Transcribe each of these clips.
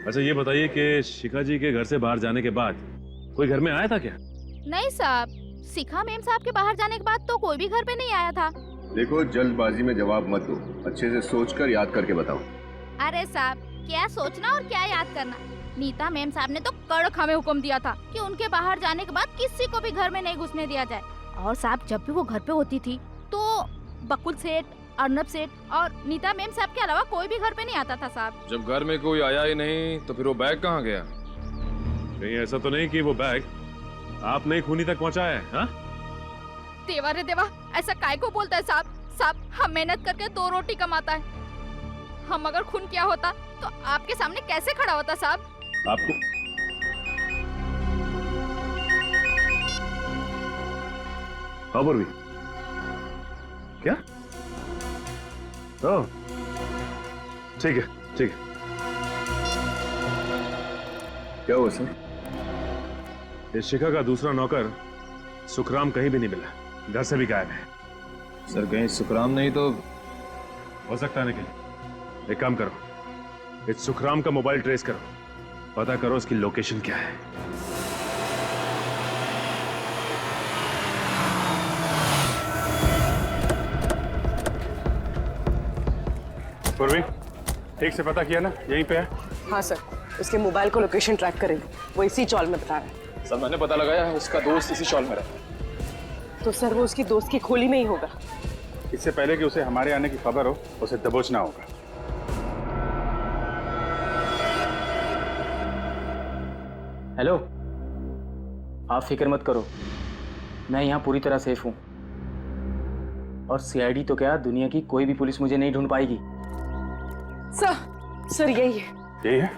अच्छा ये बताइए कि शिखा जी के घर से बाहर जाने के बाद कोई घर में आया था क्या? नहीं साहब, शिखा मैम साहब के बाहर जाने के बाद तो कोई भी घर पे नहीं आया था। देखो, जल्दबाजी में जवाब मत दो, अच्छे से सोचकर याद करके बताओ। अरे साहब, क्या सोचना और क्या याद करना। नीता मैम साहब ने तो कड़क हमें हुक्म दिया था कि उनके बाहर जाने के बाद किसी को भी घर में नहीं घुसने दिया जाए। और साहब, जब भी वो घर पे होती थी तो बकुल सेठ, अर्नब सेठ और नीता मैम साहब के अलावा कोई भी घर पे नहीं आता था साहब। जब घर में कोई आया ही नहीं तो फिर वो बैग कहाँ गया? नहीं ऐसा तो नहीं कि वो बैग आपने खूनी तक पहुंचाया है? हाँ? देवा रे देवा, ऐसा काय को बोलता है साहब? साहब, हम मेहनत करके 2 रोटी कमाता है। हम अगर खून किया होता तो आपके सामने कैसे खड़ा होता साहब? आपको खबर भी क्या? ओह, ठीक है ठीक है। क्या हुआ सर? इस शिखा का दूसरा नौकर सुखराम कहीं भी नहीं मिला, घर से भी गायब है। सर कहीं सुखराम नहीं तो? हो सकता है निखिल, एक काम करो, इस सुखराम का मोबाइल ट्रेस करो, पता करो उसकी लोकेशन क्या है। पूर्वी, ठीक से पता किया ना? यहीं पे है? हाँ सर, उसके मोबाइल को लोकेशन ट्रैक करेंगे, वो इसी चौल में बता रहा है। सर मैंने पता लगाया है, उसका दोस्त इसी शॉल में रहता है। तो सर वो उसकी दोस्त की खोली में ही होगा। इससे पहले कि उसे हमारे आने की खबर हो, उसे दबोचना होगा। हेलो, आप फिक्र मत करो, मैं यहाँ पूरी तरह सेफ हूँ। और सीआईडी तो क्या, दुनिया की कोई भी पुलिस मुझे नहीं ढूंढ पाएगी। सर यही है। यही है?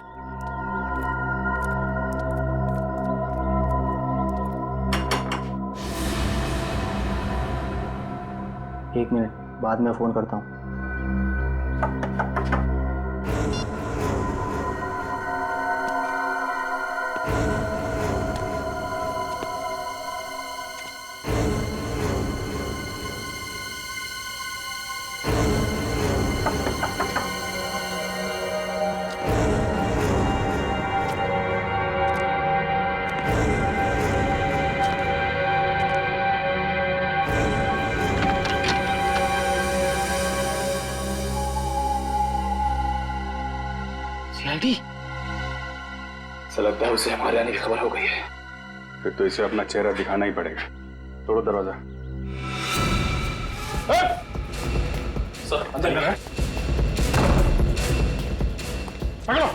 एक मिनट, बाद में फोन करता हूँ। सीआईडी? ऐसा लगता है उसे हमारे आने की खबर हो गई है। फिर तो इसे अपना चेहरा दिखाना ही पड़ेगा। तोड़ो दरवाजा। सर अंदर है। पकड़ो।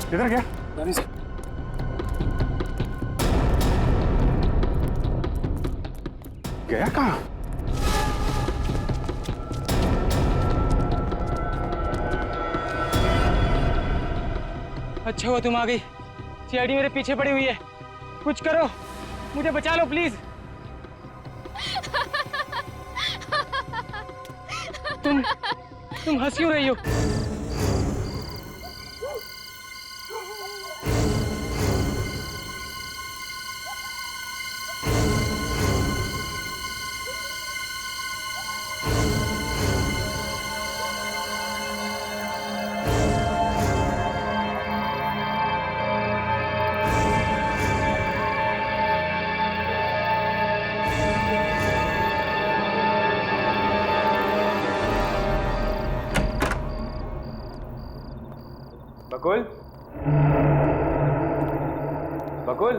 किधर गया? नहीं सर। गया कहाँ? अच्छा हुआ तुम आ गई। सीआईडी मेरे पीछे पड़ी हुई है, कुछ करो, मुझे बचा लो प्लीज। तुम हंस क्यों रही हो? बकुल, बकुल,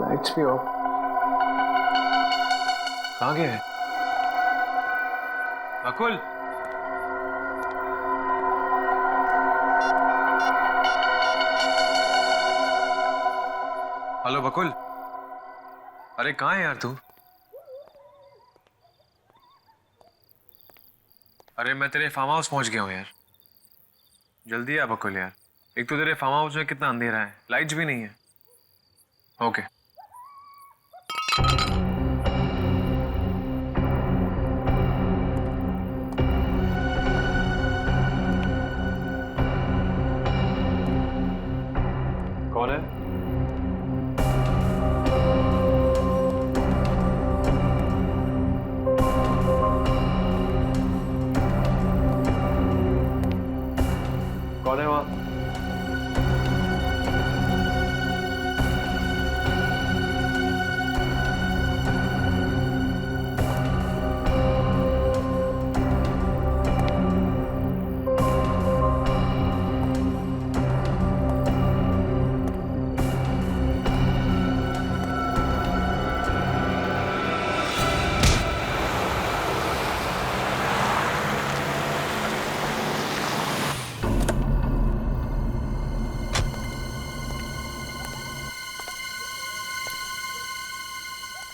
लाइट्स भी ऑफ। कहाँ गए? बकुल, हेलो बकुल, अरे कहाँ है यार तू? अरे मैं तेरे फार्म हाउस पहुंच गया हूँ यार। जल्दी आ बकुल यार, एक तो तेरे फार्म हाउस में कितना अंधेरा है, लाइट्स भी नहीं है। ओके। कौन है? कौन है वहां?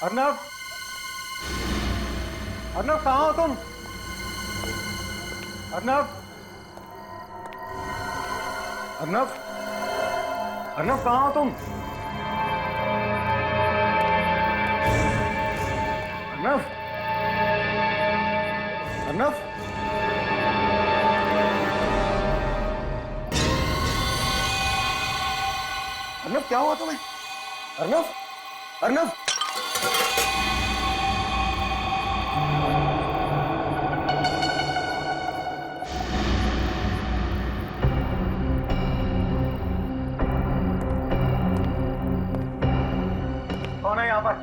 अर्नव, अर्नव कहाँ हो तुम? अर्नव, अर्नव, अर्नव कहाँ हो तुम? अर्नव, अर्नव, अर्नव क्या हुआ तुम्हें? अर्नव, अर्नव, कौन है यहाँ पर?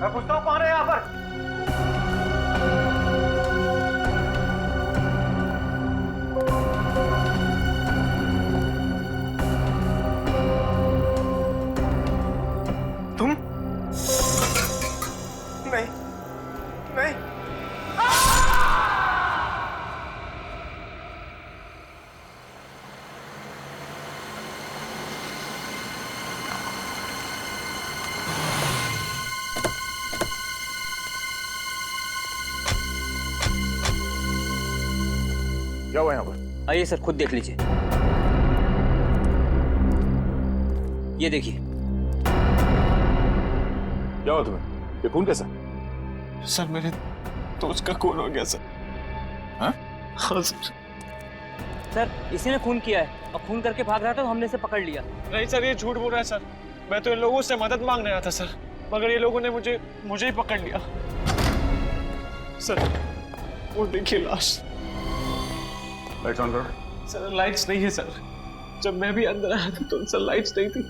मैं पूछता हूँ कौन है यहाँ पर? तुम? नहीं, नहीं। क्या हुआ यहाँ पर? आइए सर, खुद देख लीजिए। ये देखिए। क्या हुआ तुम्हें? ये खून कैसा? सर मेरे दोस्त का खून हो गया सर। हाँ? हाँ सर। सर इसी ने खून किया है और खून करके भाग रहा था तो हमने इसे पकड़ लिया। नहीं सर, ये झूठ बोल रहा है सर। मैं तो इन लोगों से मदद मांगने आया था सर, मगर ये लोगों ने मुझे ही पकड़ लिया। सर वो देखिए लाश। लाइट्स ऑन करो। सर लाइट्स नहीं है सर। जब मैं भी अंदर आया था तो सर लाइट्स नहीं थी।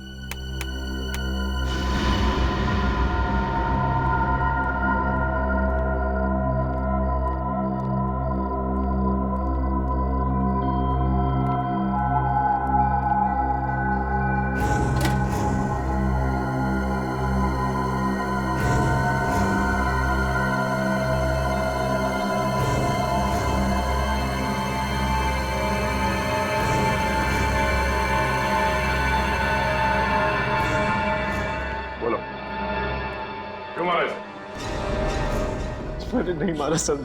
मैंने नहीं मारा सर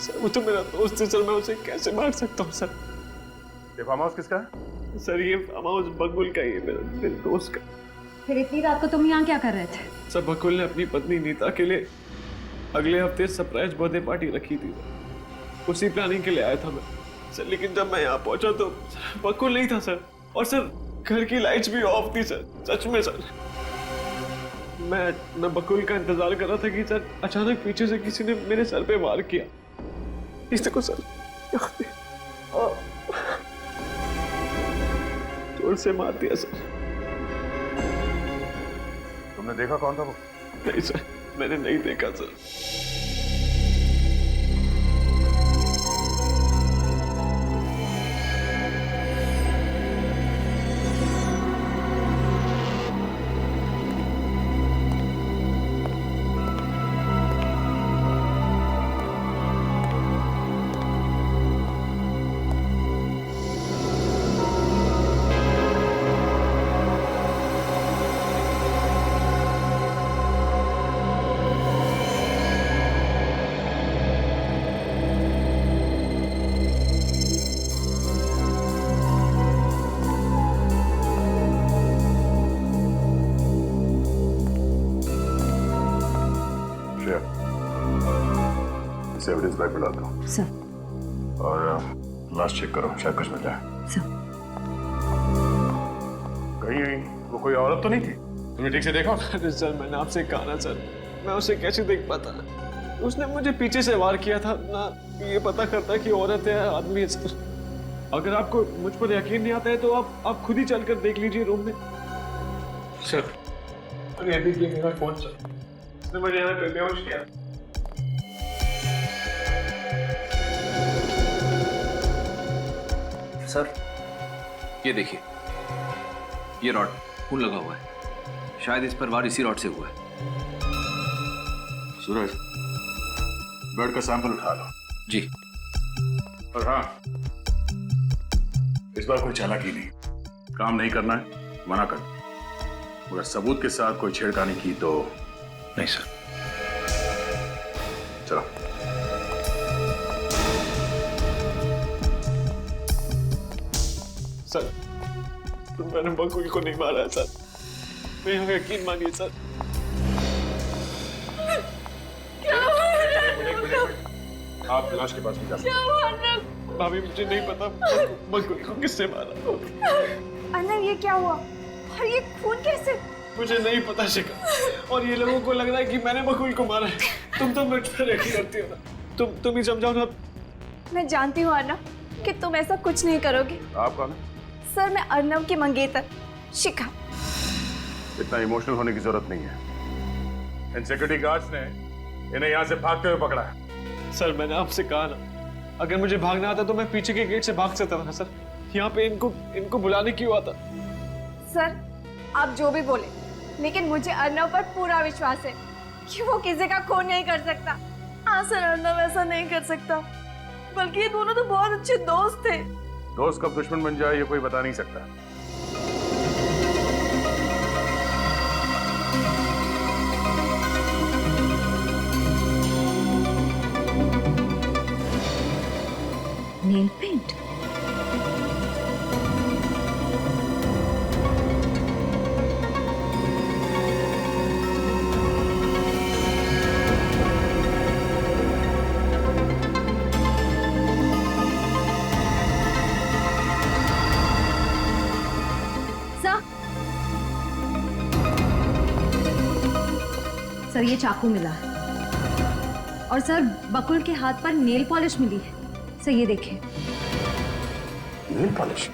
सर वो तो मेरा दोस्त है सर, मैं उसे कैसे मार सकता हूँ सर? ये फार्म हाउस किसका है? सर ये फार्म हाउस बकुल का ही है, मेरे दोस्त का। फिर इतनी रात को तुम यहाँ क्या कर रहे थे? सर बकुल ने अपनी पत्नी नीता के लिए अगले हफ्ते सरप्राइज बर्थडे पार्टी रखी थी, उसी प्लानिंग के लिए आया था मैं सर। लेकिन जब मैं यहाँ पहुंचा तो बकुल नहीं था सर, और सर घर की लाइट्स भी ऑफ थी सर। सच में सर मैं बकुल का इंतजार कर रहा था कि सर अचानक पीछे से किसी ने मेरे सर पे वार किया। इस देखो सर, जोर से मार दिया सर। तुमने देखा कौन था वो? नहीं सर, मैंने नहीं देखा सर। इसे एविडेंस बैग में डाल दो सर। और लास्ट चेक करो, शायद कुछ मिल जाए। सर। कहीं वो कोई औरत तो नहीं थी? तुमने ठीक से देखा? अरे सर, मैंने आपसे कहा ना सर, मैं उसे कैसे देख पाता ना। उसने मुझे पीछे से वार किया था ना, ये पता करता कि औरत है आदमी है सर। अगर आपको मुझ पर यकीन नहीं आता है तो आप खुद ही चलकर देख लीजिए रूम में। सर, अरे अभी ये मेरा फोन सर, उसने मुझे यहाँ पे बेहोश किया। सर, ये देखिए, ये रॉड खून लगा हुआ है, शायद इस पर वार इसी रॉड से हुआ है। सूरज, ब्लड का सैंपल उठा लो। जी। और हाँ, इस बार कोई चालाकी नहीं, काम नहीं करना है, मना कर। मगर सबूत के साथ कोई छेड़खानी की तो नहीं सर। चलो। सर, मैंने बकुल को नहीं मारा है सर, मेरा यकीन मानिए सर। आप लाश के पास भी जाते। भाभी, मुझे नहीं पता बकुल को किसने मारा। अर्नव, ये क्या हुआ और ये खून कैसे? मुझे नहीं पता शिखा, और ये लोगों को लग रहा है कि मैंने बकुल को मारा है। तुम तो मुझ पर यकीन करती हो ना, तुम ही समझाओ ना। मैं जानती हूँ अर्नव कि तुम ऐसा कुछ नहीं करोगे। आप कौन है? सर, मैं अर्नव की मंगेतर शिखा। इतना इमोशनल होने की जरूरत नहीं है। इन सिक्योरिटी गार्ड्स ने इन्हें यहाँ से भागते हुए पकड़ा है। सर, मैंने आपसे कहा ना, अगर मुझे भागना आता तो मैं पीछे के गेट से भाग सकता था सर। यहाँ पे इनको बुलाने क्यों आता? सर, आप जो भी बोले, लेकिन मुझे अर्नव पर पूरा विश्वास है कि वो किसी का खून नहीं कर सकता। हाँ सर, अर्नव ऐसा नहीं कर सकता, बल्कि ये दोनों तो बहुत अच्छे दोस्त थे। दोस्त कब दुश्मन बन जाए ये कोई बता नहीं सकता। Nail paint? सर, ये चाकू मिला है और सर बकुल के हाथ पर नेल पॉलिश मिली है। सर, ये देखिए। Nail polish?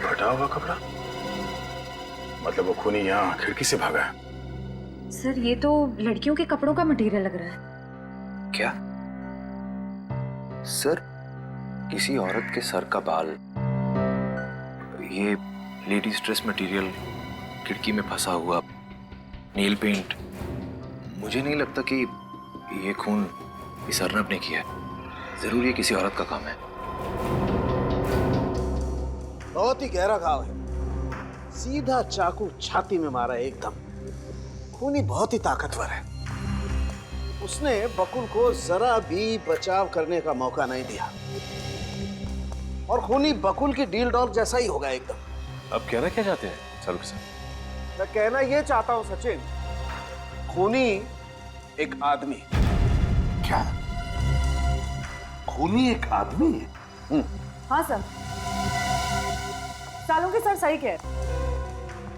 फटा हुआ कपड़ा? मतलब वो खूनी यहाँ खिड़की से भागा है? सर, ये तो लड़कियों के कपड़ों का मटेरियल लग रहा है। क्या? सर, किसी औरत के सर का बाल, ये लेडीज ड्रेस मटेरियल, खिड़की में फंसा हुआ नेल पेंट, मुझे नहीं लगता कि ये खून इस अर्नब ने किया है। जरूर ये किसी औरत का काम है। बहुत ही गहरा घाव है, सीधा चाकू छाती में मारा है एकदम। खूनी बहुत ही ताकतवर है, उसने बकुल को जरा भी बचाव करने का मौका नहीं दिया और खूनी बकुल की डील डॉग जैसा ही होगा एकदम। अब कहना क्या चाहते हैं सर साहब? मैं कहना ये चाहता हूं सचिन, खूनी एक आदमी। क्या? खूनी एक आदमी है? हाँ सर, सालुंके सर सही कह रहे।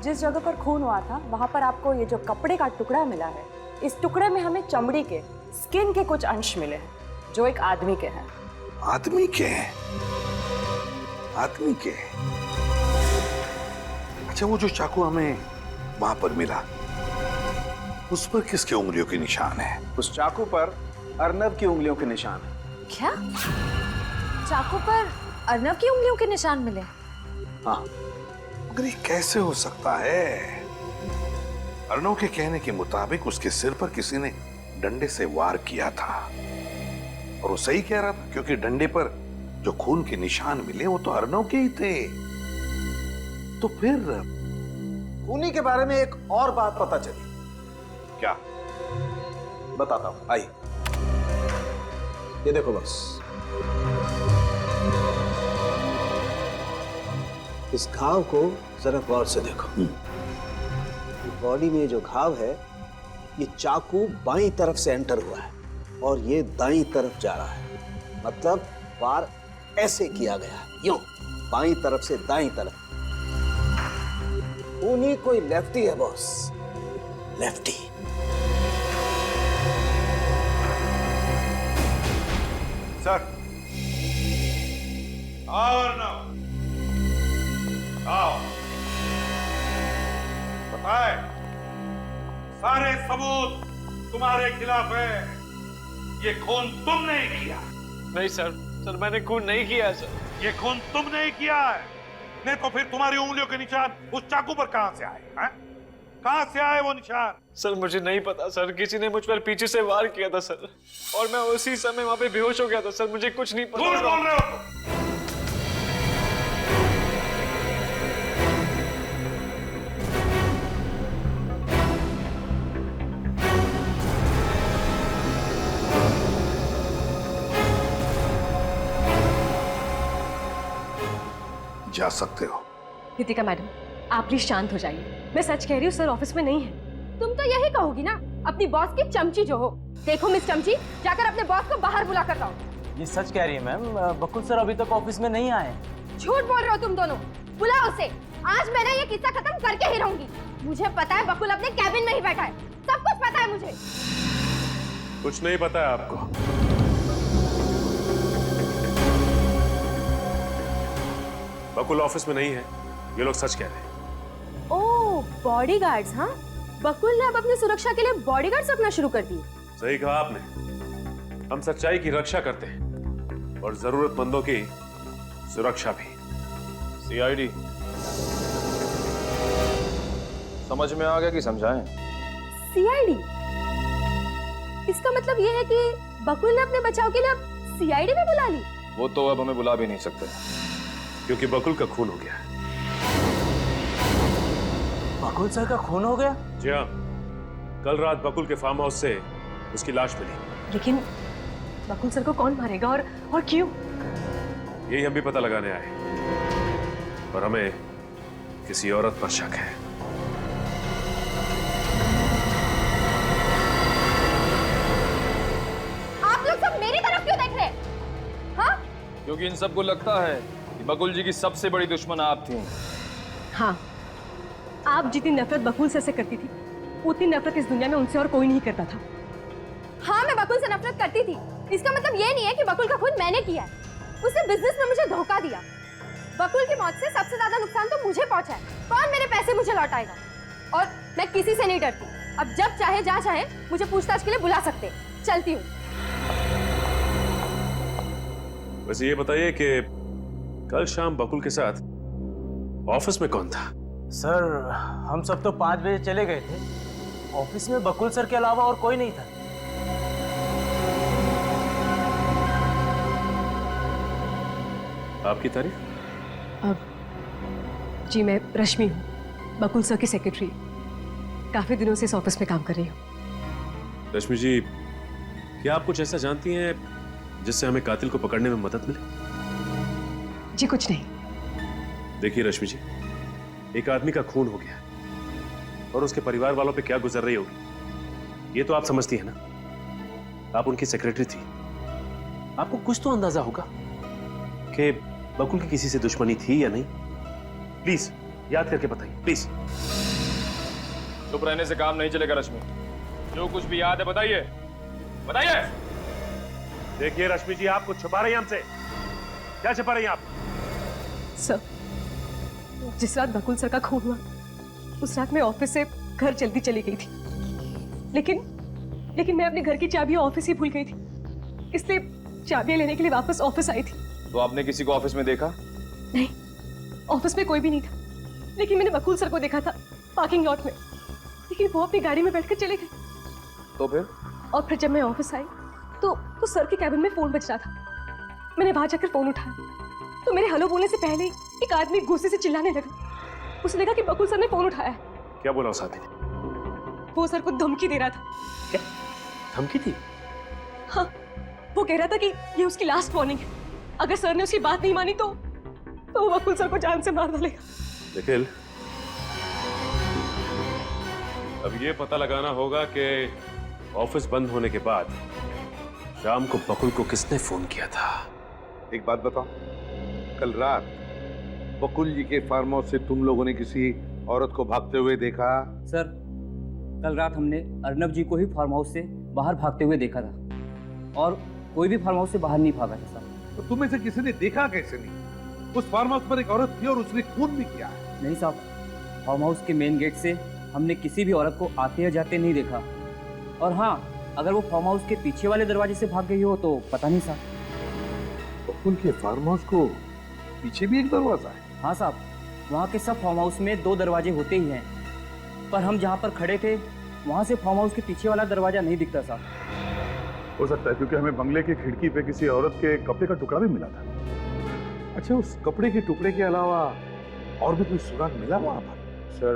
जिस जगह पर खून हुआ था वहां पर आपको ये जो कपड़े का टुकड़ा मिला है, इस टुकड़े में हमें चमड़ी के, स्किन के कुछ अंश मिले हैं जो एक आदमी के हैं। आदमी के हैं? आदमी के? अच्छा, वो जो चाकू हमें वहां पर मिला, उस पर किसके उंगलियों के निशान है? उस चाकू पर अर्नब की उंगलियों के निशान है। क्या? चाकू पर अर्नब की उंगलियों के निशान मिले? हाँ, मगर ये कैसे हो सकता है? अर्नब के कहने के मुताबिक उसके सिर पर किसी ने डंडे से वार किया था, और वो सही कह रहा था, क्योंकि डंडे पर जो खून के निशान मिले वो तो अर्नब के ही थे। तो फिर खूनी के बारे में एक और बात पता चली। क्या? बताता हूं, आइए। ये देखो बस, इस घाव को जरा गौर से देखो। बॉडी में जो घाव है, ये चाकू बाईं तरफ से एंटर हुआ है और ये दाईं तरफ जा रहा है। मतलब वार ऐसे किया गया है, यूं बाईं तरफ से दाईं तरफ। खूनी कोई लेफ्टी है बॉस, लेफ्टी। सर, आओ अर्नब, आओ। बताए, सारे सबूत तुम्हारे खिलाफ है। ये खून तुमने ही किया। नहीं सर, सर मैंने खून नहीं किया है सर। ये खून तुमने ही किया है, नहीं तो फिर तुम्हारी उंगलियों के निशान उस चाकू पर कहां से आए? हैं? कहां से आए वो निशान? सर मुझे नहीं पता सर, किसी ने मुझ पर पीछे से वार किया था सर, और मैं उसी समय वहां पे बेहोश हो गया था सर। मुझे कुछ नहीं पता। झूठ बोल रहे हो तुम। जा सकते हो। रितिका मैडम, आप प्लीज शांत हो जाइए। मैं सच कह रही हूँ, सर ऑफिस में नहीं है। तुम तो यही कहोगी ना, अपनी बॉस की चमची जो हो। देखो मिस चमची, जाकर अपने बॉस को बाहर बुला कर लाओ। ये सच कह रही है मैम, बकुल सर अभी तक ऑफिस में नहीं आए। झूठ बोल रहे हो तुम दोनों। बुलाओ उसे। आज मैंने ये किस्सा खत्म करके ही रहूंगी। मुझे पता है बकुल अपने कैबिन में ही बैठा है, सब कुछ पता है मुझे। कुछ नहीं पता है आपको। बकुल ऑफिस में नहीं है, ये लोग सच कह रहे हैं। ओह, बॉडीगार्ड्स। हाँ, बकुल ने अब अपनी सुरक्षा के लिए बॉडीगार्ड्स रखना शुरू कर दिए। सही कहा आपने। हम सच्चाई की रक्षा करते हैं और जरूरतमंदों की सुरक्षा भी। सीआईडी समझ में आ गया कि समझाएं? सीआईडी? इसका मतलब ये है कि बकुल ने अपने बचाव के लिए अब सीआईडी में बुला ली। वो तो अब हमें बुला भी नहीं सकते, क्योंकि बकुल का खून हो गया। बकुल सर का खून हो गया? जी हाँ, कल रात बकुल के फार्म हाउस से उसकी लाश मिली। लेकिन बकुल सर को कौन मारेगा और क्यों? यही हम भी पता लगाने आए, और हमें किसी औरत पर शक है। आप लोग सब मेरी तरफ क्यों देख रहे हैं? हाँ? क्योंकि इन सबको लगता है कि बकुल जी की सबसे बड़ी दुश्मन आप थी। हाँ, आप जितनी नफरत बकुल सर से करती थी, उतनी नफरत इस दुनिया में उनसे और कोई नहीं करता था। हाँ, मैं बकुल से नफरत करती थी। इसका मतलब ये नहीं है कि बकुल का खून मैंने किया है। उसने बिजनेस में मुझे धोखा दिया। बकुल की मौत से सबसे ज्यादा नुकसान तो मुझे पहुंचा है। कौन मेरे पैसे मुझे लौटाएगा? और मैं किसी से नहीं डरती। अब जब चाहे जहाँ चाहे मुझे पूछताछ के लिए बुला सकते। चलती हूँ। वैसे ये बताइए कि कल शाम बकुल के साथ ऑफिस में कौन था? सर हम सब तो 5 बजे चले गए थे। ऑफिस में बकुल सर के अलावा और कोई नहीं था। आपकी तारीफ? जी, मैं रश्मि हूँ, बकुल सर की सेक्रेटरी। काफी दिनों से इस ऑफिस में काम कर रही हूँ। रश्मि जी, क्या आप कुछ ऐसा जानती हैं जिससे हमें कातिल को पकड़ने में मदद मिले? जी कुछ नहीं। देखिए रश्मि जी, एक आदमी का खून हो गया और उसके परिवार वालों पे क्या गुजर रही होगी, ये तो आप समझती है ना। आप उनकी सेक्रेटरी थी, आपको कुछ तो अंदाजा होगा कि बकुल की किसी से दुश्मनी थी या नहीं। प्लीज याद करके बताइए, प्लीज। चुप रहने से काम नहीं चलेगा रश्मि। जो कुछ भी याद है बताइए, बताइए। देखिए रश्मि जी, आपको छुपा रही हैं हमसे। क्या छुपा रही हैं आप? सर, जिस रात बकुल सर का खून हुआ उस रात मैं ऑफिस से घर जल्दी चली गई थी, लेकिन मैं अपने घर की चाबियां ऑफिस ही भूल गई थी, इसलिए चाबियां लेने के लिए वापस ऑफिस आई थी। तो आपने किसी को ऑफिस में देखा? नहीं, ऑफिस में कोई भी नहीं था, लेकिन मैंने बकुल सर को देखा था पार्किंग लॉट में, लेकिन वो अपनी गाड़ी में बैठकर चले गए। तो फिर? और फिर जब मैं ऑफिस आई तो सर के कैबिन में फोन बज रहा था। मैंने वहां जाकर फोन उठाया तो मेरे हेलो बोलने से पहले ही एक आदमी गुस्से से चिल्लाने लगा। उसने कहा कि बकुल सर ने फोन उठाया है। क्या बोला उस आदमी ने? वो सर को धमकी दे रहा था। क्या धमकी थी? हाँ, वो कह रहा था कि ये उसकी लास्ट वार्निंग है, अगर सर ने उसकी बात नहीं मानी तो वो बकुल सर को जान से मार डालेगा। निखिल, अब ये पता लगाना होगा कि ऑफिस बंद होने के बाद शाम को बकुल को किसने फोन किया था। एक बात बताओ, कल रात बकुल जी के फार्म हाउस से तुम लोगों ने किसी औरत को भागते हुए देखा? सर, कल रात हमने अर्नब जी को ही फार्म हाउस से बाहर भागते हुए देखा था और कोई भी फार्म हाउस से बाहर नहीं भागा था सर। तो तुम्हें से किसी ने देखा कैसे नहीं? उस फार्म हाउस पर एक औरत थी और उसने खून भी किया है। नहीं साहब, फार्म हाउस के मेन गेट से हमने किसी भी औरत को आते या जाते नहीं देखा। और हाँ, अगर वो फार्म हाउस के पीछे वाले दरवाजे से भाग गई हो तो पता नहीं साहब। बकुल के फार्म हाउस को पीछे भी एक दरवाजा है? हाँ साहब, वहाँ के सब फार्म हाउस में 2 दरवाजे होते ही हैं, पर हम जहाँ पर खड़े थे वहाँ से फार्म हाउस के पीछे वाला दरवाजा नहीं दिखता साहब। हो सकता है क्योंकि हमें बंगले की खिड़की पे किसी औरत के कपड़े का टुकड़ा भी मिला था। अच्छा, उस कपड़े के टुकड़े के अलावा और भी कोई सुराग मिला वहां पर? सर,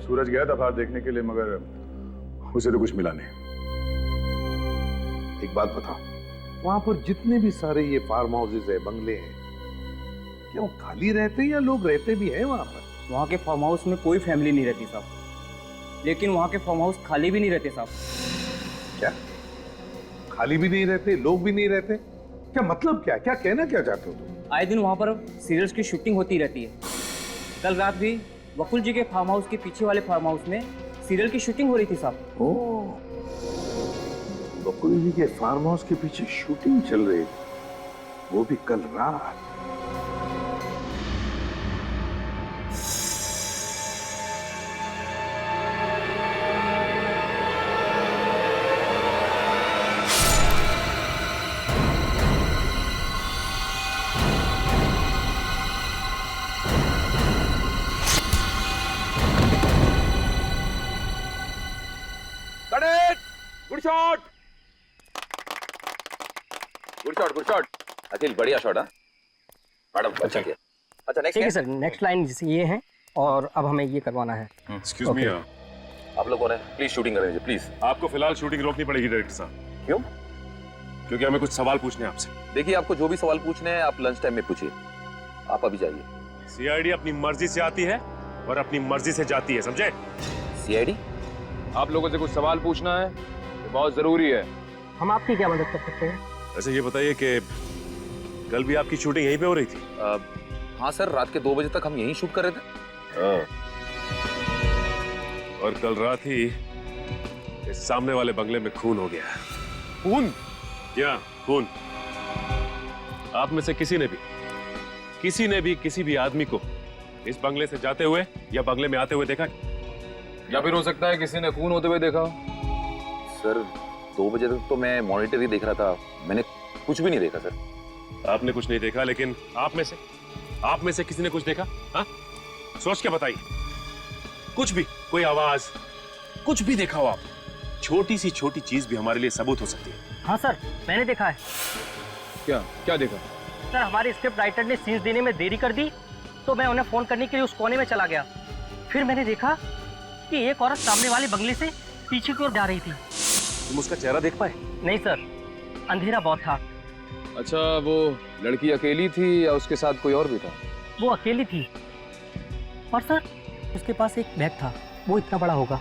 सूरज गया था बाहर देखने के लिए, मगर उसे तो कुछ मिला नहीं। एक बात बताओ, वहां पर जितने भी सारे ये फार्म हाउसेज है, बंगले हैं, क्या वो खाली रहते हैं या लोग रहते भी हैं वहां पर? वहाँ के फार्म हाउस में कोई फैमिली नहीं रहती साहब, लेकिन वहाँ के फार्म हाउस खाली भी नहीं रहते साहब। क्या खाली भी नहीं रहते, लोग भी नहीं रहते? क्या मतलब क्या कहना क्या चाहते हो तुम? आए दिन वहाँ पर सीरियल्स की शूटिंग होती रहती है। कल रात भी बकुल जी के फार्म हाउस के पीछे वाले फार्म हाउस में सीरियल की शूटिंग हो रही थी साहब। ओह, बकुल जी के फार्म हाउस के पीछे शूटिंग चल रही थी, वो भी कल रात। गुड शॉट अखिल, बढ़िया शॉट। मैडम अच्छा किया। अच्छा नेक्स्ट। ठीक है सर, नेक्स्ट लाइन ये है और अब हमें ये करवाना है। एक्सक्यूज मी, आप लोगों ने प्लीज शूटिंग करेंगे प्लीज। आपको फिलहाल शूटिंग रोकनी पड़ेगी डायरेक्टर साहब। क्यों? क्योंकि हमें कुछ सवाल पूछने हैं आपसे। देखिए, आपको जो भी सवाल पूछने हैं आप लंच टाइम में पूछिए, आप अभी जाइए। सीआईडी अपनी मर्जी से आती है और अपनी मर्जी से जाती है, समझे? सीआईडी? आप लोगों से कुछ सवाल पूछना है, ये बहुत जरूरी है। हम आपकी क्या मदद कर सकते हैं? वैसे ये बताइए कि कल भी आपकी शूटिंग यहीं पे हो रही थी? हाँ सर, रात के 2 बजे तक हम यहीं शूट कर रहे थे। और कल रात ही इस सामने वाले बंगले में खून हो गया। खून? क्या खून? आप में से किसी ने भी किसी भी आदमी को इस बंगले से जाते हुए या बंगले में आते हुए देखा? या फिर हो सकता है किसी ने खून होते हुए देखा। सर 2 बजे तक तो मैं मॉनिटर ही देख रहा था, मैंने कुछ भी नहीं देखा सर। आपने कुछ नहीं देखा, लेकिन आप में से किसी ने कुछ देखा? हाँ, सोच के बताइए। कुछ भी, कोई आवाज, कुछ भी देखा हो आप? छोटी सी छोटी चीज भी हमारे लिए सबूत हो सकती है। हाँ सर, मैंने देखा है। क्या देखा? सर, हमारे स्क्रिप्ट राइटर ने सीन्स देने में देरी कर दी तो मैं उन्हें फोन करने के लिए उस कोने में चला गया। फिर मैंने देखा कि एक औरत सामने वाले बंगले से पीछे की ओर जा रही थी। तुम उसका चेहरा देख पाए? नहीं सर, अंधेरा बहुत था। अच्छा, वो लड़की अकेली थी या उसके साथ कोई और भी था? वो अकेली थी और सर उसके पास एक बैग था, वो इतना बड़ा होगा।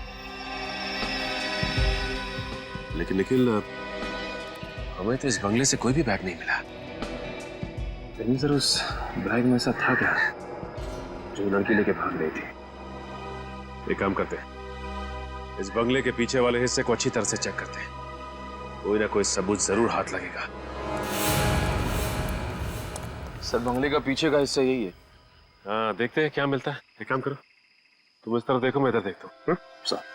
लेकिन निखिल, हमें तो इस बंगले से कोई भी बैग नहीं मिला। लेकिन सर, उस बैग में ऐसा था क्या जो लड़की लेके भाग रही थी? एक काम करते हैं, इस बंगले के पीछे वाले हिस्से को अच्छी तरह से चेक करते हैं। कोई ना कोई सबूत जरूर हाथ लगेगा। सर बंगले का पीछे का हिस्सा यही है। हाँ, देखते हैं क्या मिलता है। एक काम करो, तुम इस तरफ देखो, मैं इधर देखता हूँ। सर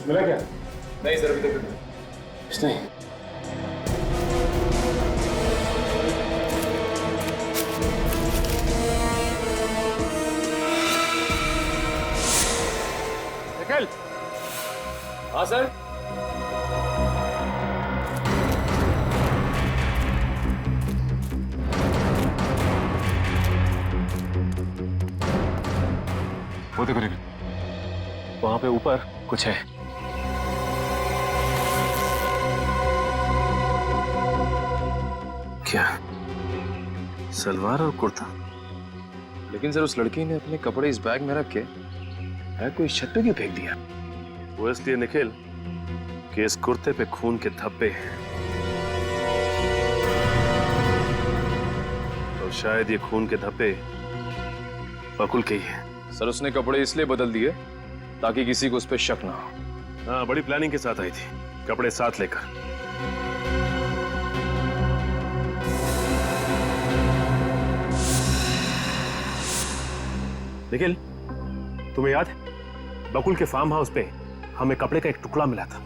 मिला क्या? नहीं सर, अभी तक कुछ नहीं। निकल। हाँ सर। वो देखो निकल, वहां पे ऊपर कुछ है। क्या? सलवार और कुर्ता? लेकिन सर उस लड़की ने अपने कपड़े इस बैग में रख के कोई छत पे क्यों फेंक दिया? वो इसलिए निखिल कि इस कुर्ते पे खून के धब्बे हैं और शायद ये खून के धब्बे बकुल के ही हैं। सर उसने कपड़े इसलिए बदल दिए ताकि किसी को उस पर शक ना हो। हाँ, बड़ी प्लानिंग के साथ आई थी, कपड़े साथ लेकर। निखिल, तुम्हें याद है बकुल के फार्म हाउस पे हमें कपड़े का एक टुकड़ा मिला था?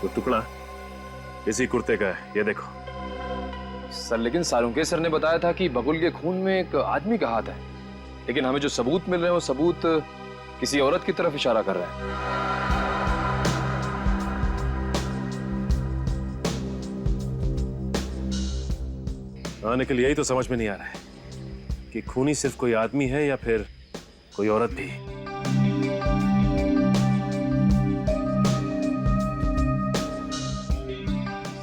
वो टुकड़ा इसी कुर्ते का है, ये देखो। सर लेकिन सालुंके सर ने बताया था कि बकुल के खून में एक आदमी का हाथ है, लेकिन हमें जो सबूत मिल रहे हैं वो सबूत किसी औरत की तरफ इशारा कर रहा है। हाँ निखिल, यही तो समझ में नहीं आ रहा है कि खूनी सिर्फ कोई आदमी है या फिर कोई औरत भी।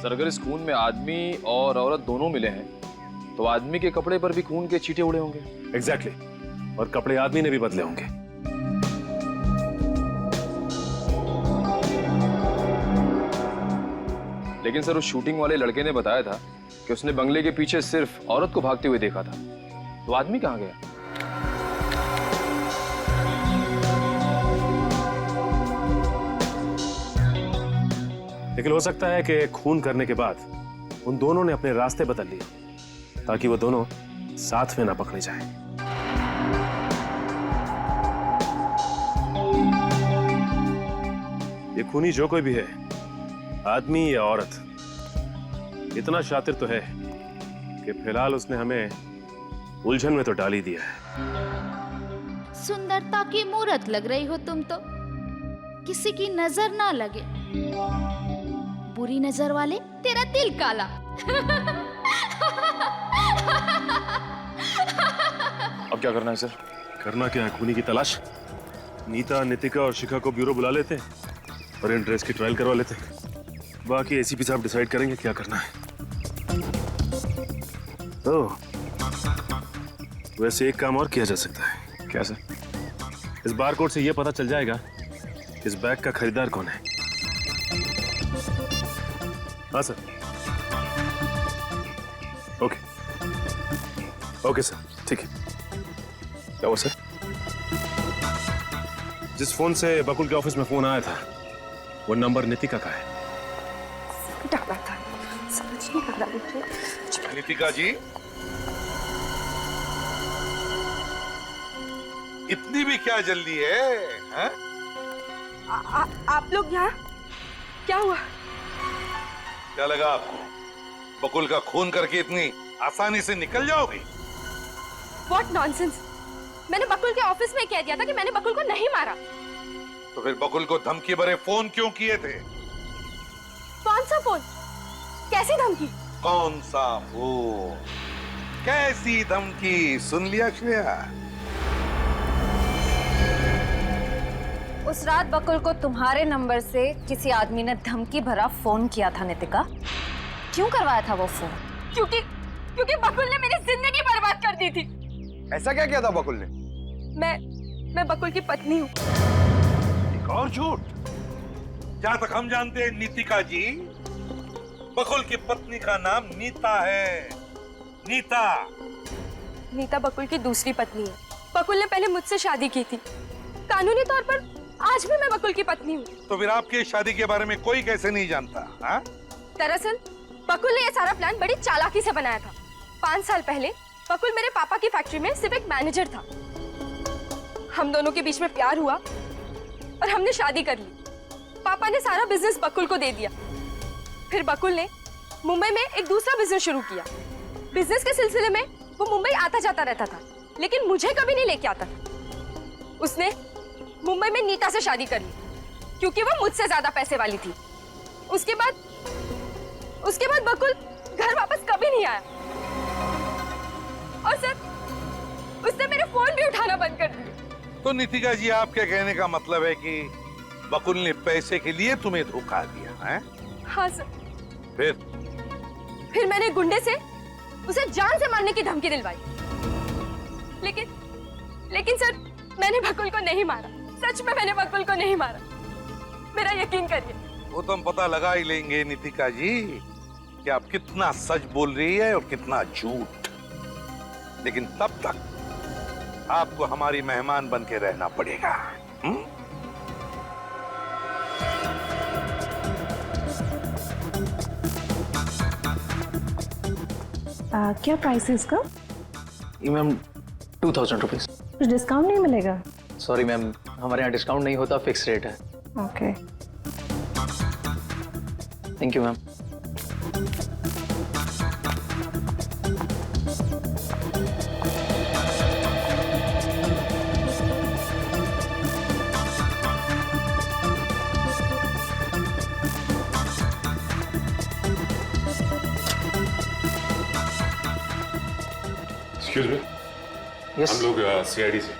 सर अगर इस खून में आदमी और औरत दोनों मिले हैं तो आदमी के कपड़े पर भी खून के छींटे उड़े होंगे। एग्जैक्टली, और कपड़े आदमी ने भी बदले होंगे। लेकिन सर उस शूटिंग वाले लड़के ने बताया था कि उसने बंगले के पीछे सिर्फ औरत को भागते हुए देखा था, तो आदमी कहाँ गया? लेकिन हो सकता है कि खून करने के बाद उन दोनों ने अपने रास्ते बदल लिए ताकि वो दोनों साथ में ना पकड़े जाएं। ये खूनी जो कोई भी है, आदमी या औरत, इतना शातिर तो है कि फिलहाल उसने हमें उलझन में तो डाल ही दिया है। सुंदरता की मूरत लग रही हो तुम तो, किसी की नजर ना लगे। बुरी नजर वाले तेरा दिल काला। अब क्या करना है सर? करना क्या है, खूनी की तलाश। नीता, नितिका और शिखा को ब्यूरो बुला लेते और इन ड्रेस की ट्रायल करवा लेते। बाकी एसीपी साहब डिसाइड करेंगे क्या करना है। तो वैसे एक काम और किया जा सकता है। क्या सर? इस बारकोड से यह पता चल जाएगा कि इस बैग का खरीदार कौन है। हाँ सर। ओके ओके सर, ठीक है। क्या हुआ सर? जिस फोन से बकुल के ऑफिस में फोन आया था वो नंबर नितिका का है। डाला था, समझ नहीं आ रहा मुझे। नितिका जी, इतनी भी क्या जल्दी है, हैं? आप लोग यहाँ? क्या हुआ? क्या लगा आपको बकुल का खून करके इतनी आसानी से निकल जाओगी? What nonsense! मैंने बकुल के ऑफिस में कह दिया था कि मैंने बकुल को नहीं मारा। तो फिर बकुल को धमकी भरे फोन क्यों किए थे? कौन सा फोन? कैसी धमकी? कौन सा फोन? कैसी धमकी? सुन लिया श्रेया? उस रात बकुल को तुम्हारे नंबर से किसी आदमी ने धमकी भरा फोन किया था नितिका। क्यों करवाया था वो फोन? क्योंकि बकुल ने मेरी जिंदगी बर्बाद कर दी थी। ऐसा क्या किया था बकुल ने? मैं बकुल की पत्नी हूँ। एक और झूठ। जहाँ तक हम जानते हैं नीतिका जी, बकुल की पत्नी का नाम नीता है। नीता। नीता बकुल की दूसरी पत्नी है। बकुल ने पहले मुझसे शादी की थी। कानूनी तौर पर आज भी मैं बकुल की पत्नी हूँ। तो फिर आपकी शादी के बारे में कोई कैसे नहीं जानता? हाँ? दरअसल बकुल ने यह सारा प्लान बड़ी चालाकी से बनाया था। 5 साल पहले बकुल मेरे पापा की फैक्ट्री में सिर्फ एक मैनेजर था। हम दोनों के बीच में प्यार हुआ और हमने शादी कर ली। पापा ने सारा बिजनेस बकुल को दे दिया। फिर बकुल ने मुंबई में एक दूसरा बिजनेस शुरू किया। बिजनेस के सिलसिले में वो मुंबई आता जाता रहता था, लेकिन मुझे कभी नहीं लेके आता था। उसने मुंबई में नीता से शादी कर ली क्योंकि वो मुझसे ज्यादा पैसे वाली थी। उसके बाद बकुल घर वापस कभी नहीं आया। और सर, उसने मेरे फोन भी उठाना बंद कर दिया। तो नीतिका जी, आपके कहने का मतलब है कि बकुल ने पैसे के लिए तुम्हें धोखा दिया है? हाँ सर। फिर मैंने गुंडे से उसे जान से मारने की धमकी दिलवाई। लेकिन सर, मैंने बकुल को नहीं मारा। सच में मैंने बकुल को नहीं मारा। मेरा यकीन करिए। वो तो हम पता लगा ही लेंगे नीतिका जी कि आप कितना सच बोल रही है और कितना झूठ। लेकिन तब तक आपको हमारी मेहमान बन के रहना पड़ेगा। क्या प्राइस है इसका? ये मैम 2000 रुपीज। कुछ डिस्काउंट नहीं मिलेगा? सॉरी मैम, हमारे यहाँ डिस्काउंट नहीं होता, फिक्स रेट है। Okay. Thank you ma'am. Excuse me, yes. हम लोग सीआईडी से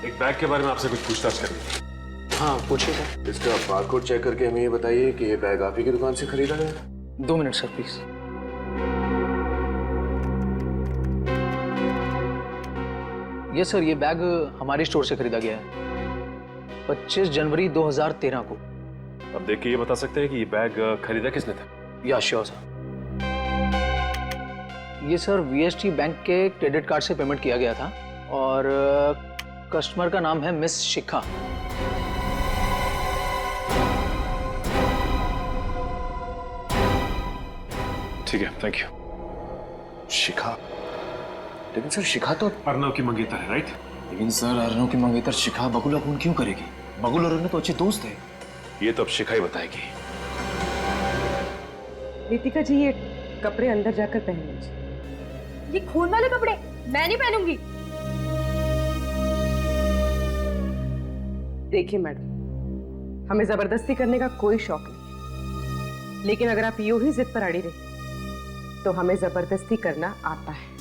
एक बैग के बारे में आपसे कुछ पूछताछ करेंगे। हाँ पूछिए सर। इसका बारकोड चेक करके हमें ये बताइए कि ये बैग आप ही की दुकान से खरीदा गया? 2 मिनट सर प्लीज। ये सर, ये बैग हमारे स्टोर से खरीदा गया है 25 जनवरी 2013 को। अब देख के ये बता सकते हैं कि ये बैग खरीदा किसने था? या श्योर सर। ये सर वीएसटी बैंक के क्रेडिट कार्ड से पेमेंट किया गया था और कस्टमर का नाम है मिस शिखा। ठीक है, थैंक यू। शिखा? लेकिन सर, शिखा तो अर्नव की मंगेतर है, राइट? लेकिन सर, अर्नव की मंगेतर शिखा बकुल अपून क्यों करेगी? बकुल और अर्नव तो अच्छे दोस्त हैं। ये तो अब शिखा ही बताएगी। नीतिका जी, ये कपड़े अंदर जाकर पहन लीजिए। ये खून वाले कपड़े मैं नहीं पहनूंगी। देखिए मैडम, हमें जबरदस्ती करने का कोई शौक नहीं, लेकिन अगर आप यूं ही जिद पर अड़ी रहे तो हमें जबरदस्ती करना आता है।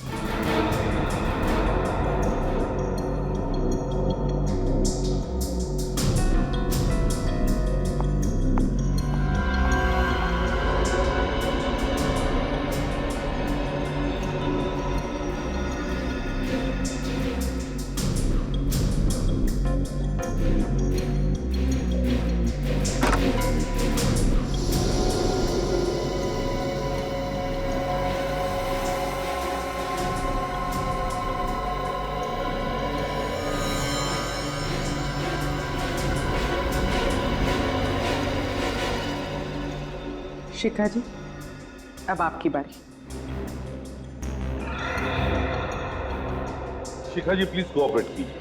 शिखा जी, अब आपकी बारी। शिखा जी, प्लीज कोऑपरेट कीजिए।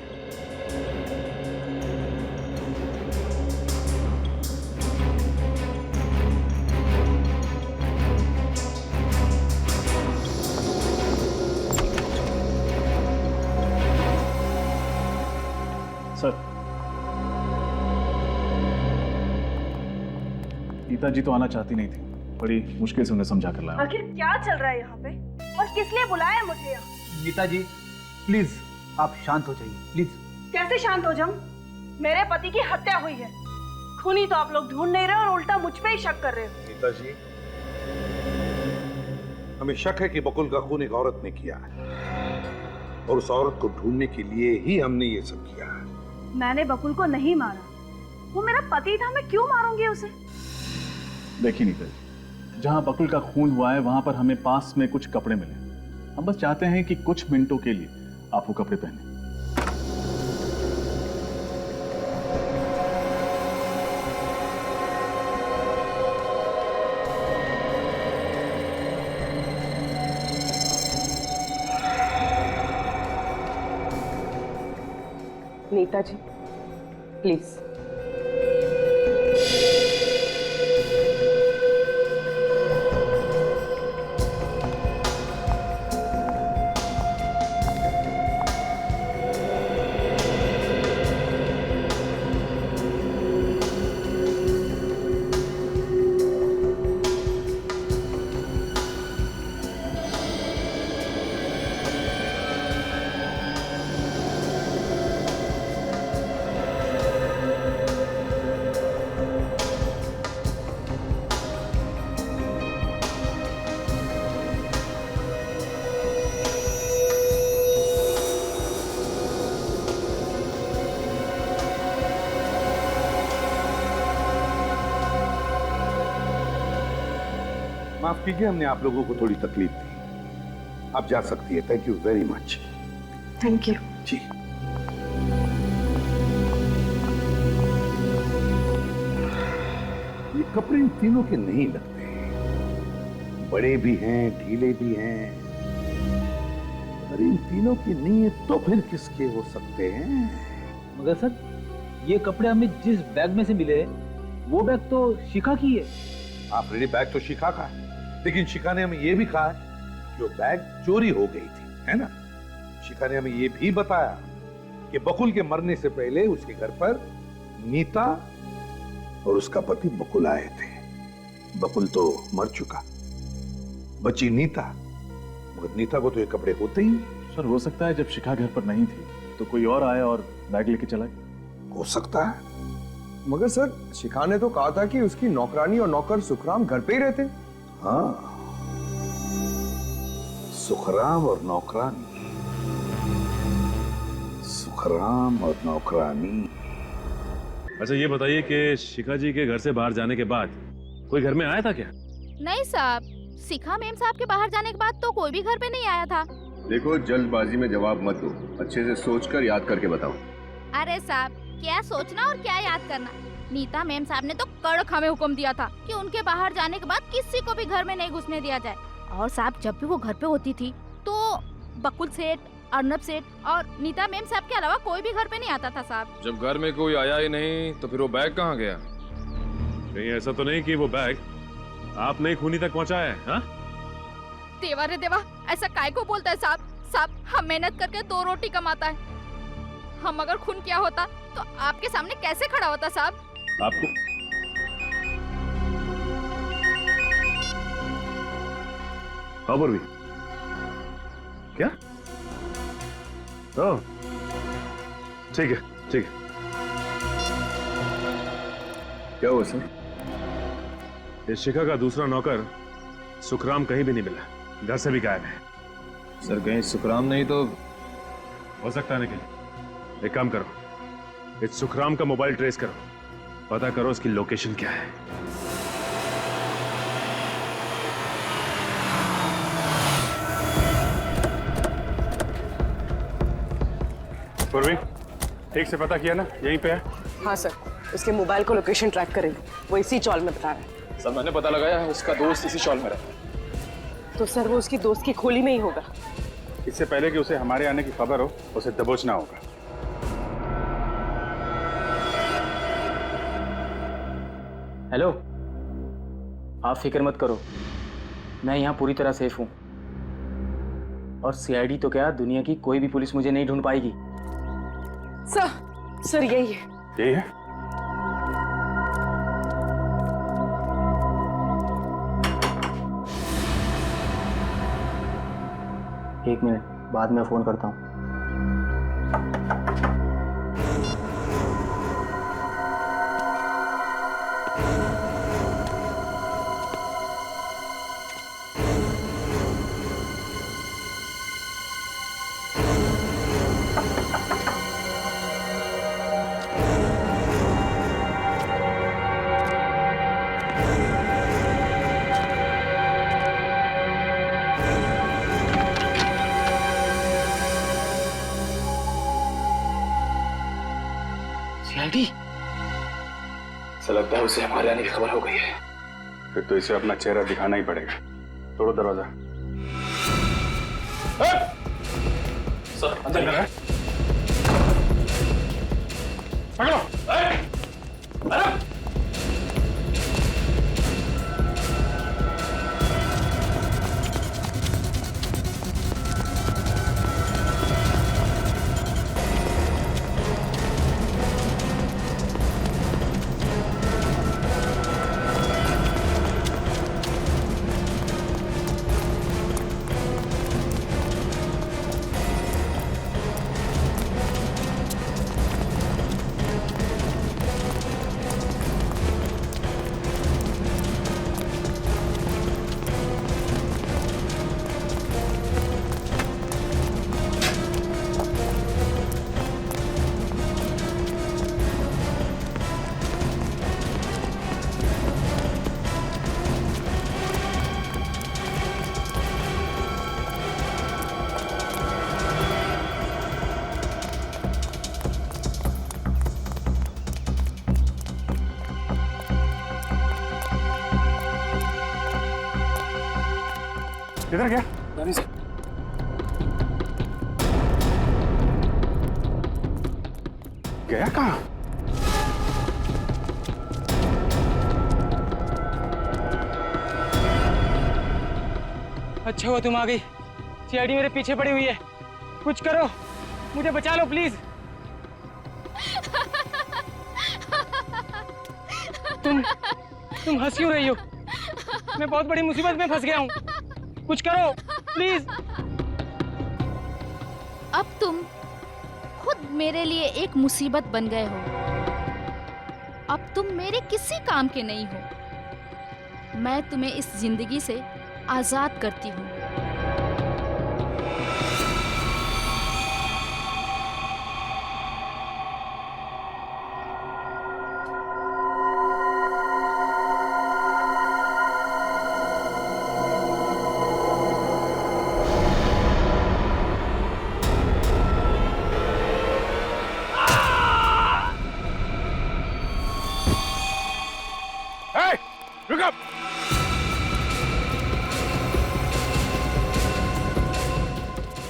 सर, नीता जी तो आना चाहती नहीं थी, बड़ी मुश्किल से उन्हें समझा कर लाया। आखिर क्या चल रहा है यहाँ पे और किस लिए बुलाया है मुझे यहाँ? नीता जी प्लीज आप शांत हो जाइए, प्लीज। कैसे शांत हो जाऊं? मेरे पति की हत्या हुई है। खूनी तो आप लोग ढूंढ नहीं रहे और उल्टा मुझ पे ही शक कर रहे हो। नीता जी, हमें शक है कि बकुल का खून एक औरत ने किया है और उस औरत को ढूंढने के लिए ही हमने ये सब किया है। मैंने बकुल को नहीं मारा, वो मेरा पति था, मैं क्यों मारूंगी उसे? देखिए नीता जी, जहां बकुल का खून हुआ है वहां पर हमें पास में कुछ कपड़े मिले। हम बस चाहते हैं कि कुछ मिनटों के लिए आप वो कपड़े पहने। नीता जी प्लीज। माफ कीजिए, हमने आप लोगों को थोड़ी तकलीफ दी। आप जा सकती है। Thank you very much. Thank you. जी। ये कपड़े इन तीनों के नहीं लगते, बड़े भी हैं, ढीले भी हैं। अरे इन तीनों की नहीं है तो फिर किसके हो सकते हैं? मगर सर, ये कपड़े हमें जिस बैग में से मिले वो बैग तो शिखा की है। ऑलरेडी बैग तो शिखा का है, लेकिन शिखा ने हमें यह भी कहा है जो बैग चोरी हो गई थी, है ना? शिखा ने हमें यह भी बताया कि बकुल के मरने से पहले उसके घर पर नीता और उसका पति बकुल आए थे। बकुल तो मर चुका, बची नीता, मगर नीता को तो ये कपड़े होते ही। सर हो सकता है जब शिखा घर पर नहीं थी तो कोई और आया और बैग लेके चला गया। हो सकता है। मगर सर, शिखा ने तो कहा था कि उसकी नौकरानी और नौकर सुखराम घर पे ही रहते। हाँ, सुखराम और नौकरानी, सुखराम और नौकरानी। अच्छा ये बताइए कि शिखा जी के घर से बाहर जाने के बाद कोई घर में आया था क्या? नहीं साहब, शिखा मेम साहब के बाहर जाने के बाद तो कोई भी घर पे नहीं आया था। देखो, जल्दबाजी में जवाब मत दो, अच्छे से सोचकर याद करके बताओ। अरे साहब, क्या सोचना और क्या याद करना। नीता मेम साहब ने तो कड़क हमें हुक्म दिया था कि उनके बाहर जाने के बाद किसी को भी घर में नहीं घुसने दिया जाए। और साहब जब भी वो घर पे होती थी तो बकुल सेठ, अर्नब सेठ और नीता मेम साहब के अलावा कोई भी घर पे नहीं आता था साहब। जब घर में कोई आया ही नहीं तो फिर वो बैग कहाँ गया? नहीं ऐसा तो नहीं कि वो बैग आपने ही खूनी तक पहुंचाया है? हाँ? देवा रे देवा, ऐसा काय को बोलता है साहब? साहब हम मेहनत करके 2 रोटी कमाता है, हम अगर खून किया होता तो आपके सामने कैसे खड़ा होता साहब? आपको हाँ बोल क्या? ओह ठीक है ठीक है। क्या हुआ सर? इस शिखा का दूसरा नौकर सुखराम कहीं भी नहीं मिला, घर से भी गायब है। सर कहीं सुखराम नहीं तो? हो सकता है निखिल, एक काम करो, इस सुखराम का मोबाइल ट्रेस करो, पता करो उसकी लोकेशन क्या है। पूर्वी, ठीक से पता किया ना? यहीं पे है? हाँ सर, उसके मोबाइल को लोकेशन ट्रैक करेंगे, वो इसी चौल में बता रहा है। सर मैंने पता लगाया है, उसका दोस्त इसी चौल में रहता है। तो सर वो उसकी दोस्त की खोली में ही होगा। इससे पहले कि उसे हमारे आने की खबर हो, उसे दबोचना होगा। हेलो, आप फिक्र मत करो, मैं यहाँ पूरी तरह सेफ हूँ। और सीआईडी तो क्या, दुनिया की कोई भी पुलिस मुझे नहीं ढूंढ पाएगी। सर यही है। यही है? एक मिनट, बाद में फोन करता हूँ। सीआईडी? ऐसा लगता है उसे हमारे आने की खबर हो गई है। फिर तो इसे अपना चेहरा दिखाना ही पड़ेगा। तोड़ो दरवाजा। सर अंदर है। पकड़ो। किधर गया? नहीं सर। गया कहाँ? अच्छा हुआ तुम आ गई। सीआईडी मेरे पीछे पड़ी हुई है, कुछ करो, मुझे बचा लो प्लीज। तुम हंस क्यों रही हो? मैं बहुत बड़ी मुसीबत में फंस गया हूँ, कुछ करो प्लीज। अब तुम खुद मेरे लिए एक मुसीबत बन गए हो। अब तुम मेरे किसी काम के नहीं हो। मैं तुम्हें इस जिंदगी से आजाद करती हूँ।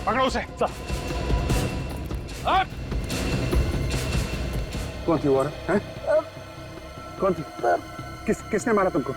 पकड़ो उसे। कौन थी वो औरत? हैं? कौन थी? किसने मारा तुमको?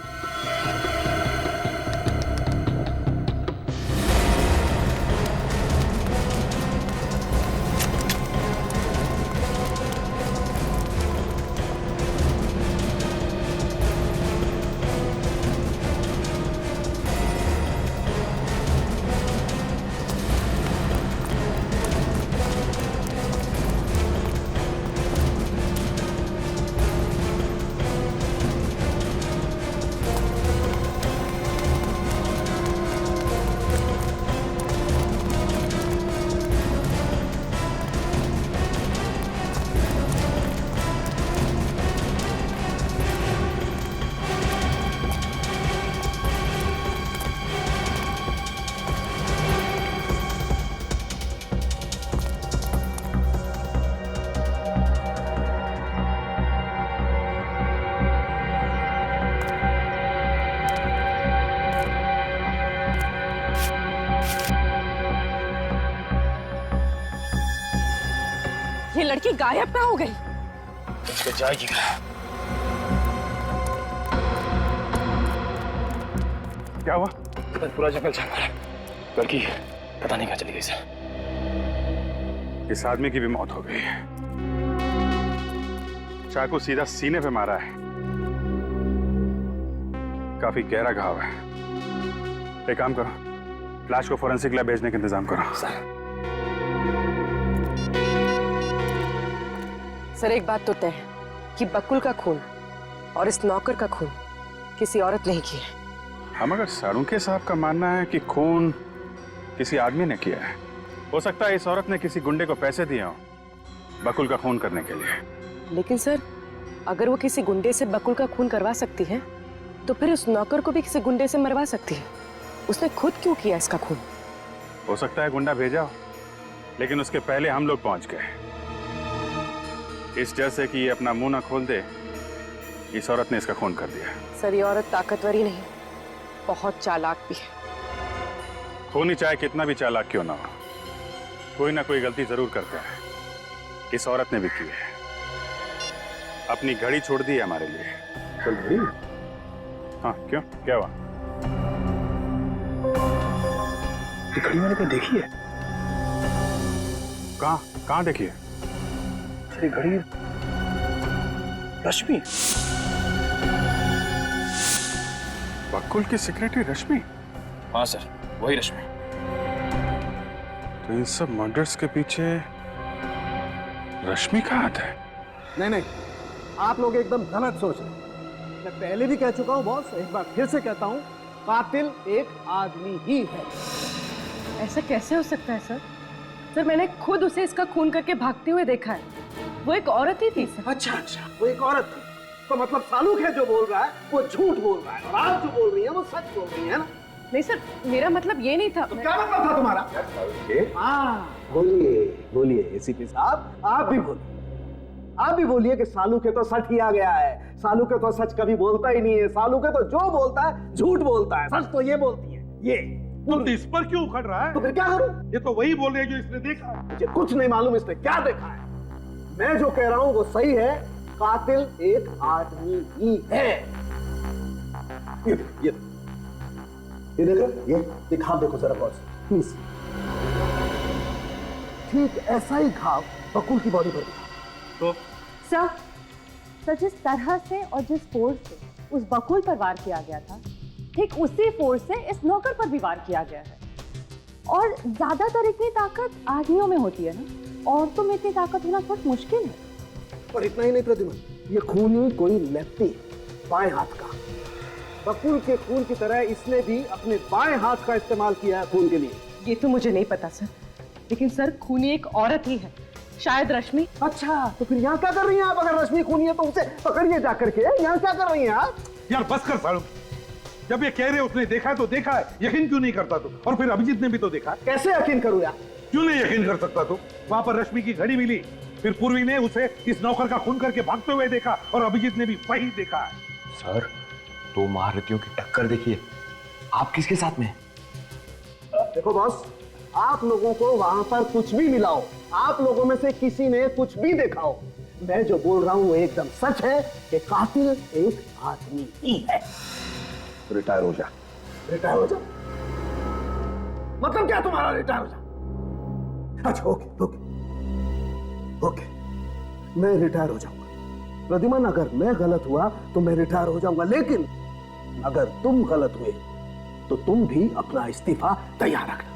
ये लड़की गायब कहाँ हो गई? इसको जाएगी क्या हुआ? पूरा जंगल छान मारा, लड़की पता नहीं कहाँ चली गई सर। इस आदमी की भी मौत हो गई है। चाकू सीधा सीने पे मारा है, काफी गहरा घाव है। एक काम करो, लाश को फोरेंसिक लैब भेजने का इंतजाम करो। सर एक बात तो तय है कि बकुल का खून और इस नौकर का खून किसी औरत ने किया है। हम अगर साळुंखे साहब का मानना है कि खून किसी आदमी ने किया है, हो सकता है इस औरत ने किसी गुंडे को पैसे दिए हो बकुल का खून करने के लिए। लेकिन सर अगर वो किसी गुंडे से बकुल का खून करवा सकती है तो फिर उस नौकर को भी किसी गुंडे से मरवा सकती है। उसने खुद क्यों किया इसका खून? हो सकता है गुंडा भेजा हो, लेकिन उसके पहले हम लोग पहुंच गए। इस डर से कि ये अपना मुंह ना खोल दे, इस औरत ने इसका खून कर दिया। सर ये औरत ताकतवर ही नहीं, बहुत चालाक भी है। खूनी चाहे कितना भी चालाक क्यों ना हो, कोई ना कोई गलती जरूर करता है। इस औरत ने भी की है, अपनी घड़ी छोड़ दी है हमारे लिए। चल घड़ी? हाँ क्यों, क्या हुआ? ये घड़ी मैंने कहीं देखी है। कहाँ देखी है? ये घड़ी रश्मि। बकुल की सेक्रेटरी रश्मि? हाँ सर, वही रश्मि। तो इन सब मर्डर्स के पीछे रश्मि का हाथ है? नहीं, आप लोग एकदम गलत सोच रहे हैं। मैं पहले भी कह चुका हूं बॉस, एक बार फिर से कहता हूं, कातिल एक आदमी ही है। ऐसा कैसे हो सकता है सर? सर मैंने खुद उसे इसका खून करके भागते हुए देखा है। वो एक औरत ही थी सर। अच्छा, वो एक औरत थी, तो मतलब सालूक है जो बोल रहा है वो झूठ बोल रहा है, और आप जो बोल रही हैं वो सच बोल रही है ना? नहीं सर, मेरा मतलब ये नहीं था। तो क्या मतलब था तुम्हारा? हाँ, बोलिए एसीपी साहब, आप भी बोलिए कि सालू के तो सच ही आ गया है। सालू के तो सच कभी बोलता ही नहीं है। सालू के तो जो बोलता है झूठ बोलता है, सच तो ये बोलती है। ये तो इस पर क्यों उखड़ रहा है? तो फिर क्या करूं? ये तो वही बोल रहे हैं जो इसने देखा है। मुझे कुछ नहीं मालूम इसने क्या देखा है। मैं जो कह रहा हूं वो सही है, कातिल एक आदमी ही है। ये देखो, ये घाव देखो जरा बॉस प्लीज। ठीक ऐसा ही घाव बकुल की बॉडी पर था। तो सर जिस तरह से और जिस फोर्स से उस बकुल पर वार किया गया था, ठीक उसी फोर्स से इस नौकर पर भी वार किया गया है। और ज्यादातर इतनी ताकत आदमियों में होती है ना, औरतों में इतनी ताकत होना बहुत मुश्किल है। और इतना ही नहीं प्रतिमा, ये खूनी कोई लेफ्टी, बाएं हाथ का। बकुल के खून की तरह इसने भी अपने बाएं हाथ का इस्तेमाल किया है खून के लिए। ये तो मुझे नहीं पता सर, लेकिन सर खूनी एक औरत ही है, शायद रश्मि। अच्छा, तो फिर यहाँ क्या कर रही हैं आप? अगर रश्मि खूनी है तो उसे पकड़िए जाकर के। यहाँ क्या कर रही हैं आप? यार बस कर सालू, जब ये कह रहे उसने देखा है तो देखा है, यकीन क्यों नहीं करता तू? और फिर अभिजीत ने भी तो देखा। कैसे यकीन करूं यार? क्यों नहीं यकीन कर सकता तू? वहां पर रश्मि की घड़ी मिली, फिर पूर्वी ने उसे इस नौकर का खून करके भागते हुए देखा, और अभिजीत ने भी वही देखा है। सर, दो महारथियों की टक्कर देखिए, आप किसके साथ में? देखो बॉस, आप लोगों को वहां पर कुछ भी मिला हो, आप लोगों में से किसी ने कुछ भी देखा हो, मैं जो बोल रहा हूं वो एकदम सच है कि कातिल एक आदमी ही है। रिटायर हो जा। रिटायर हो जा? मतलब क्या तुम्हारा रिटायर हो जा? अच्छा ओके, मैं रिटायर हो जाऊंगा। प्रद्युमन, अगर मैं गलत हुआ तो मैं रिटायर हो जाऊंगा, लेकिन अगर तुम गलत हुए तो तुम भी अपना इस्तीफा तैयार रखना।